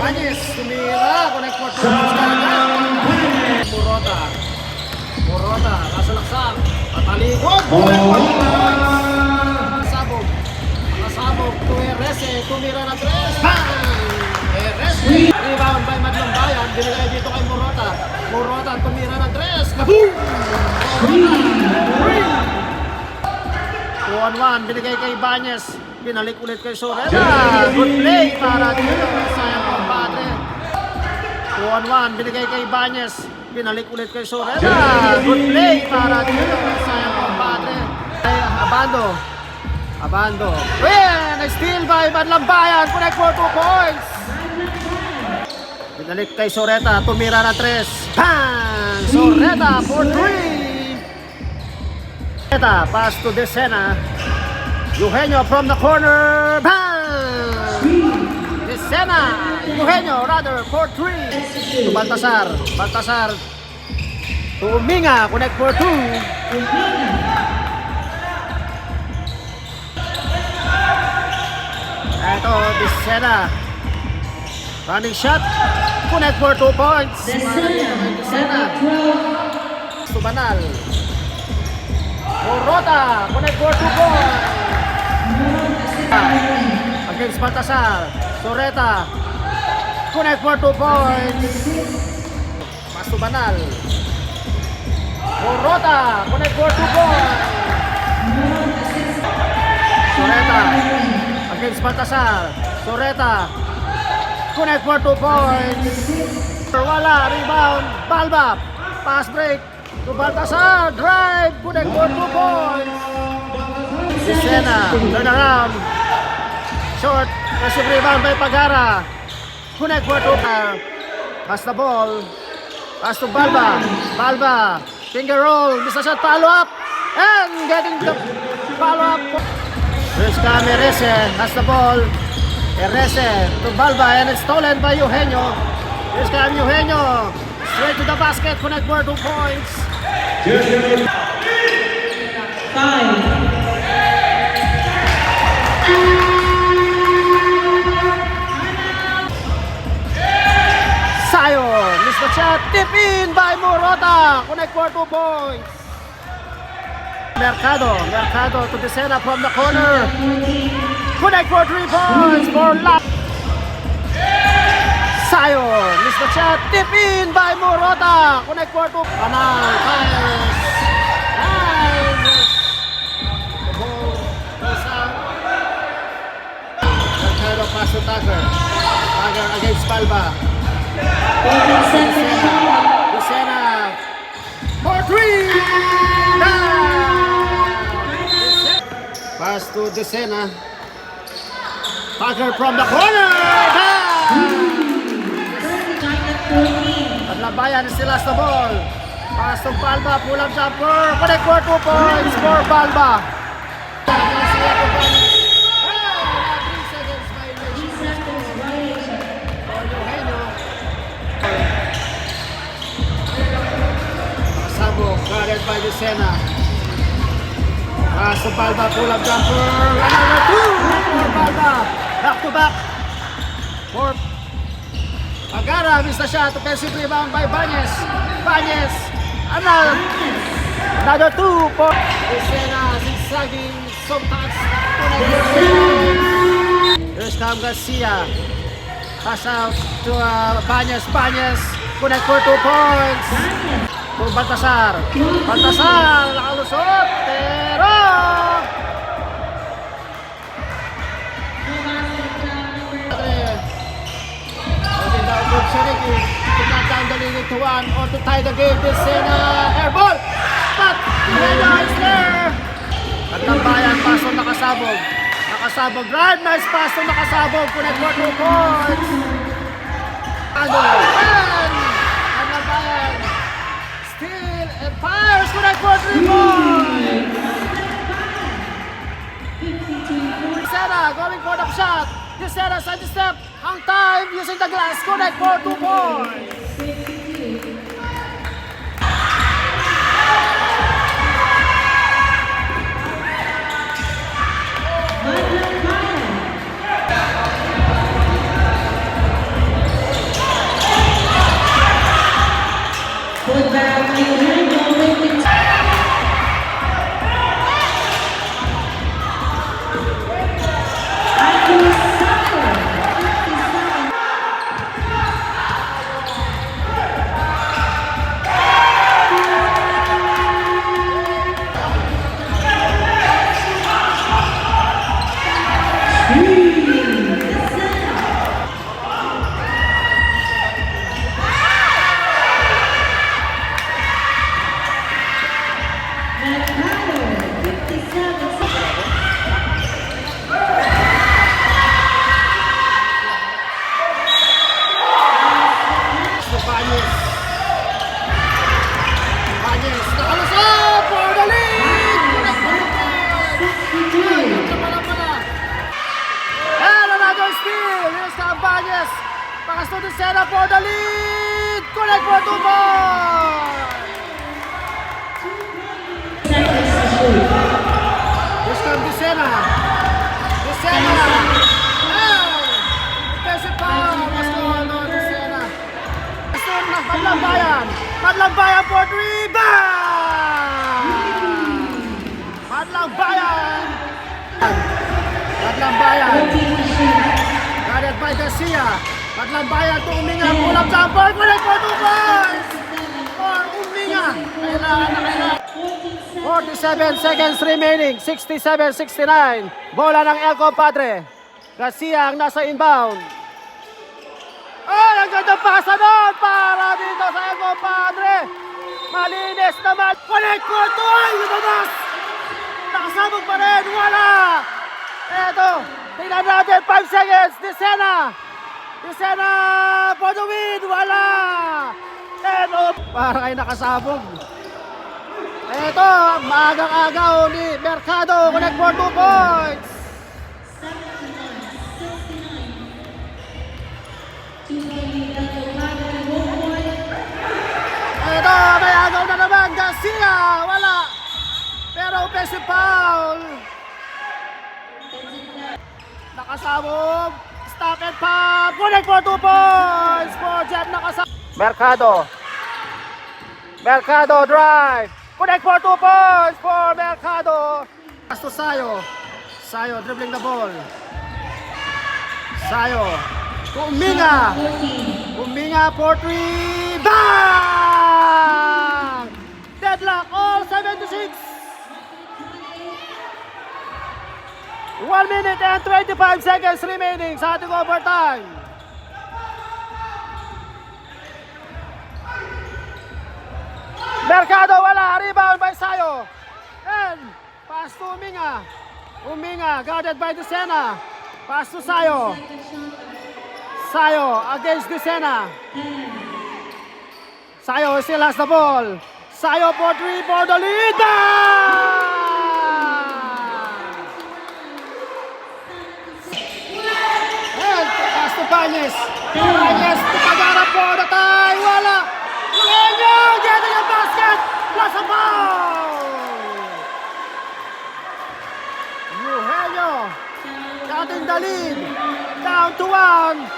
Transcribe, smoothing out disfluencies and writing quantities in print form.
Ibanez, tumira, connect for 2 points kagad. Morota, nasa laksak, patalikod, connect for 2 points. Nakasabog, to Erese, tumira na 3, bang! Erese, rebound by Madlambayan, binigay dito kay Morota. Morota, tumira na 3, kaboom! Morota, 2-on-1, binigay kay Ibanez. Binalik ulit kay Soreta. Good play para dito. Sayang po ang padre. 2-on-1, binigay kay Ibanez. Binalik ulit kay Soreta. Good play para dito. Sayang po ang padre. Abando. Win! Steal by Madlambayan. Connect for 2 points. Binalik kay Soreta. Tumira na 3. Bang! Soreta for 3. Pass to Decena. Eugenio from the corner. Bang! Eugenio rather for 3. To Baltasar. To Uminga. Connect for 2. Ito, Decena. Running shot. Connect for 2 points. Decena. To Banal. Morota, connect for 2 points. Against Baltasar. Soreta, connect for 2 points. Pass to Banal. Morota, connect for 2 points. Soreta, against Baltasar. Soreta, connect for 2 points. Wala, rebound. Balba, pass break to Baltasar. Drive, connect for 2 points. Decena, turn around. Short, receive rebound by Pagara. Connect for 2. Pass the ball. Pass to Balba, finger roll, miss a shot, follow up. And getting the follow up. Here's Erese, has the ball. Erese to Balba and it's stolen by Eugenio. Here's Eugenio. Straight to the basket, connect for 2 points. 5. Sayon, missed the shot, tip in by Morota, connect for 2 points. Mercado to Decena from the corner, connect for 3 points for lap. Sayon, missed the shot, tip in by Morota, connect for 2. Banal, fires. The ball goes out. Mercado pass to Tucker against Balba. Decena for 3. Pass to Decena. Tucker from the corner. Madlambayan still has the ball. Pass to Balba, pull up jumper. Connect for 2 points for Balba. Guarded by Decena. Pass to Balba, pull up jumper. Another 2 for Balba. Back to back. For Pagara, missed the shot. Offensive rebound by Ibanez. Another 2 for Decena. Zigzagging sometimes. Here's Cam Garcia. Pass out to Ibanez. Connect for 2 points. To Baltasar, nakalusot, pero to knock down the lead to 1 or to tie the game. This in air ball, but Eugenio is there. Madlambayan, pass on nakasabog, drive, nice pass on nakasabog, connect for 2 points. Madlambayan, steal and fires, connect for 3 points. Decena going for the shot. Decena side step, hang time, using the glass, connect for 2 points. Pass to Lucena for the lead. Connect for 2 points. This time Lucena. Lucena. Defensive foul. Let's go. Lucena. Madlang Bayan. Madlang Bayan for 3. Bang! Madlang Bayan. Madlang Bayan. Guarded by Garcia. Madlang Bayan to Uminga. Pull up jumper. Connect for 2 points. For Uminga. Kailangan na kailangan. 47 seconds remaining. 67-69. Bola ng El Compadre. Garcia ang nasa inbound. Ay, ang ganda pasa doon para dito sa El Compadre. Malinis naman. Connect for 2. Ay, lumabas. Nakasabog pa rin. Wala. Eto. Tingnan natin. 5 seconds. Lucena. Lucena for the win. Wala. Eto. Para kayo nakasabog. Eto. Maagang-agaw ni Mercado. Connect for 2 points. Ito, may agaw na naman. Garcia, wala. Pero offensive foul. Nakasabog. Stop and pop. Connect for 2 points. For Jet nakasabog. Mercado. Mercado drive. Connect for 2 points. For Mercado. Pass to Sayo. Sayo dribbling the ball. Sayo. Uminga. Uminga for 3. Bang! Deadlock all 76. 1 minute and 25 seconds remaining sa ating overtime. Mercado wala. Rebound by Sayo. And pass to Uminga. Uminga guarded by Lucena. Pass to Sayo. Sayo against Lucena. Sayo still has the ball. Sayo for 3 for the lead. And pass to Pañez. Pañez to Pagara for the tie. Wala. Eugenio getting a basket. Plus a foul. Eugenio cutting the lead. Down to 1.